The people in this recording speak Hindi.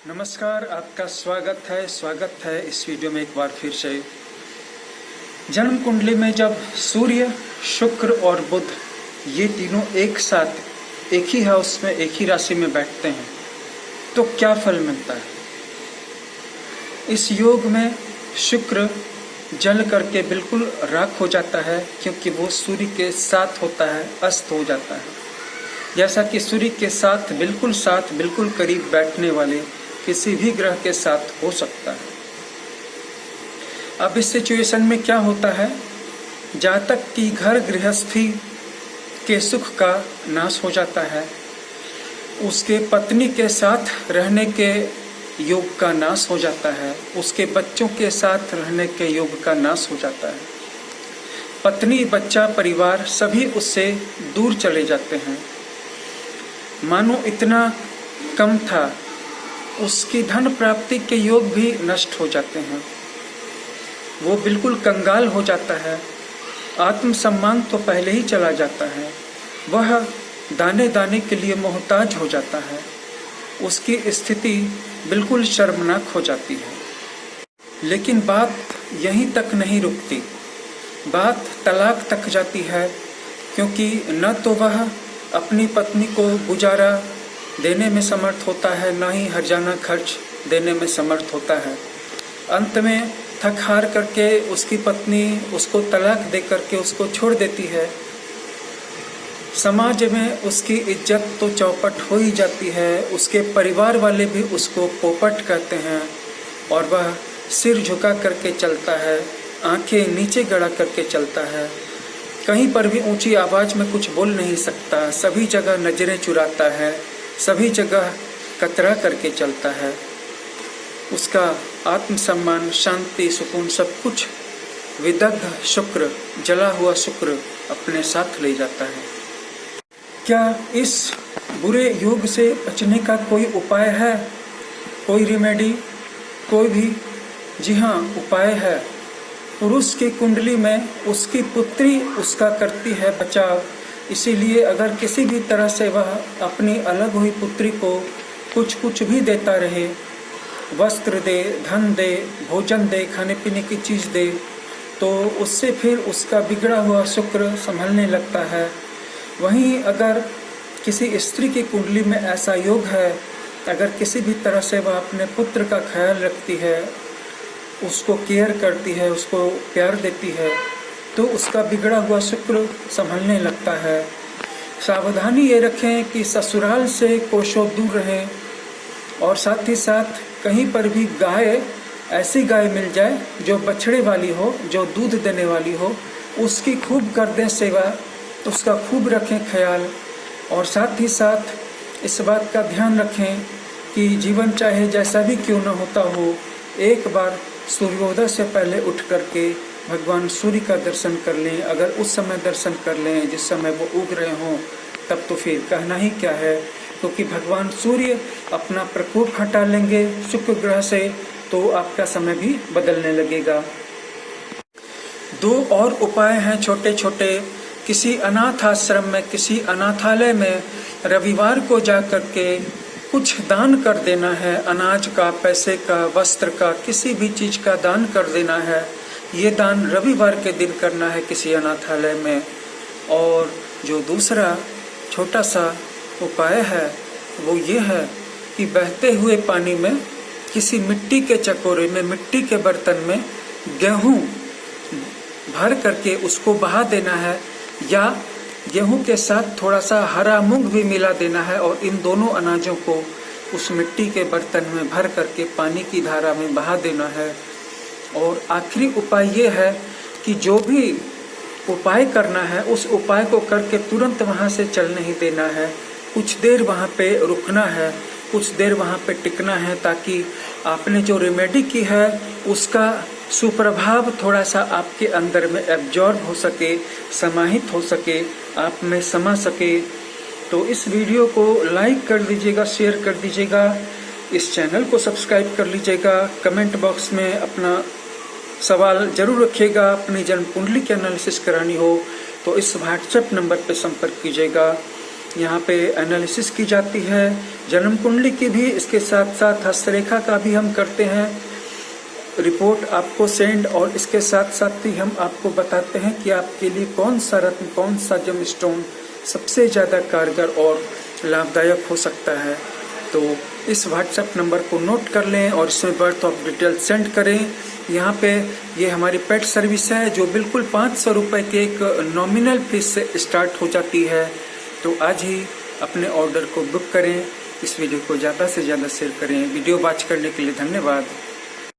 नमस्कार, आपका स्वागत है इस वीडियो में एक बार फिर से। जन्म कुंडली में जब सूर्य, शुक्र और बुध ये तीनों एक साथ एक ही हाउस में, एक ही राशि में बैठते हैं तो क्या फल मिलता है। इस योग में शुक्र जल करके बिल्कुल राख हो जाता है, क्योंकि वो सूर्य के साथ होता है, अस्त हो जाता है। जैसा कि सूर्य के साथ बिल्कुल करीब बैठने वाले किसी भी ग्रह के साथ हो सकता है। अब इस सिचुएशन में क्या होता है, जातक की घर गृहस्थी के सुख का नाश हो जाता है, उसके पत्नी के साथ रहने के योग का नाश हो जाता है, उसके बच्चों के साथ रहने के योग का नाश हो जाता है। पत्नी, बच्चा, परिवार सभी उससे दूर चले जाते हैं। मानो इतना कम था, उसकी धन प्राप्ति के योग भी नष्ट हो जाते हैं। वो बिल्कुल कंगाल हो जाता है। आत्मसम्मान तो पहले ही चला जाता है। वह दाने दाने के लिए मोहताज हो जाता है। उसकी स्थिति बिल्कुल शर्मनाक हो जाती है। लेकिन बात यहीं तक नहीं रुकती, बात तलाक तक जाती है, क्योंकि न तो वह अपनी पत्नी को गुजारा देने में समर्थ होता है, ना ही हर्जाना खर्च देने में समर्थ होता है। अंत में थक हार करके उसकी पत्नी उसको तलाक दे करके उसको छोड़ देती है। समाज में उसकी इज्जत तो चौपट हो ही जाती है। उसके परिवार वाले भी उसको पोपट कहते हैं और वह सिर झुका करके चलता है, आंखें नीचे गड़ा करके चलता है। कहीं पर भी ऊंची आवाज़ में कुछ बोल नहीं सकता। सभी जगह नजरें चुराता है, सभी जगह कतरा करके चलता है। उसका आत्मसम्मान, शांति, सुकून सब कुछ विदग्ध शुक्र, जला हुआ शुक्र अपने साथ ले जाता है। क्या इस बुरे योग से बचने का कोई उपाय है, कोई रेमेडी, कोई भी? जी हाँ, उपाय है। पुरुष की कुंडली में उसकी पुत्री उसका करती है बचाव। इसीलिए अगर किसी भी तरह से वह अपनी अलग हुई पुत्री को कुछ भी देता रहे, वस्त्र दे, धन दे, भोजन दे, खाने पीने की चीज़ दे, तो उससे फिर उसका बिगड़ा हुआ शुक्र संभलने लगता है। वहीं अगर किसी स्त्री की कुंडली में ऐसा योग है, अगर किसी भी तरह से वह अपने पुत्र का ख्याल रखती है, उसको केयर करती है, उसको प्यार देती है, तो उसका बिगड़ा हुआ शुक्र संभलने लगता है। सावधानी ये रखें कि ससुराल से कोसों दूर रहें, और साथ ही साथ कहीं पर भी गाय, ऐसी गाय मिल जाए जो बछड़े वाली हो, जो दूध देने वाली हो, उसकी खूब कर दें सेवा, उसका खूब रखें ख्याल। और साथ ही साथ इस बात का ध्यान रखें कि जीवन चाहे जैसा भी क्यों न होता हो, एक बार सूर्योदय से पहले उठ करके भगवान सूर्य का दर्शन कर लें। अगर उस समय दर्शन कर लें जिस समय वो उग रहे हों, तब तो फिर कहना ही क्या है, क्योंकि भगवान सूर्य अपना प्रकोप हटा लेंगे शुक्र ग्रह से, तो आपका समय भी बदलने लगेगा। दो और उपाय हैं छोटे छोटे। किसी अनाथ आश्रम में, किसी अनाथालय में रविवार को जा करके कुछ दान कर देना है। अनाज का, पैसे का, वस्त्र का, किसी भी चीज़ का दान कर देना है। ये दान रविवार के दिन करना है किसी अनाथालय में। और जो दूसरा छोटा सा उपाय है वो ये है कि बहते हुए पानी में, किसी मिट्टी के चकोरे में, मिट्टी के बर्तन में गेहूँ भर करके उसको बहा देना है, या गेहूं के साथ थोड़ा सा हरा मूंग भी मिला देना है, और इन दोनों अनाजों को उस मिट्टी के बर्तन में भर करके पानी की धारा में बहा देना है। और आखिरी उपाय ये है कि जो भी उपाय करना है उस उपाय को करके तुरंत वहाँ से चल नहीं देना है। कुछ देर वहाँ पे रुकना है, कुछ देर वहाँ पे टिकना है, ताकि आपने जो रेमेडी की है उसका सुप्रभाव थोड़ा सा आपके अंदर में एब्जॉर्ब हो सके, समाहित हो सके, आप में समा सके। तो इस वीडियो को लाइक कर दीजिएगा, शेयर कर दीजिएगा, इस चैनल को सब्सक्राइब कर लीजिएगा। कमेंट बॉक्स में अपना सवाल जरूर रखिएगा। अपनी जन्म कुंडली की एनालिसिस करानी हो तो इस व्हाट्सएप नंबर पर संपर्क कीजिएगा। यहाँ पे एनालिसिस की जाती है, जन्म कुंडली की भी इसके साथ साथ हस्तरेखा का भी हम करते हैं, रिपोर्ट आपको सेंड, और इसके साथ साथ ही हम आपको बताते हैं कि आपके लिए कौन सा रत्न, कौन सा जम स्टोन सबसे ज़्यादा कारगर और लाभदायक हो सकता है। तो इस व्हाट्सएप नंबर को नोट कर लें और इसमें बर्थ ऑफ डिटेल सेंड करें। यहाँ पे ये हमारी पेट सर्विस है जो बिल्कुल 500 रुपये के एक नॉमिनल फीस से स्टार्ट हो जाती है। तो आज ही अपने ऑर्डर को बुक करें। इस वीडियो को ज़्यादा से ज़्यादा शेयर करें। वीडियो वॉच करने के लिए धन्यवाद।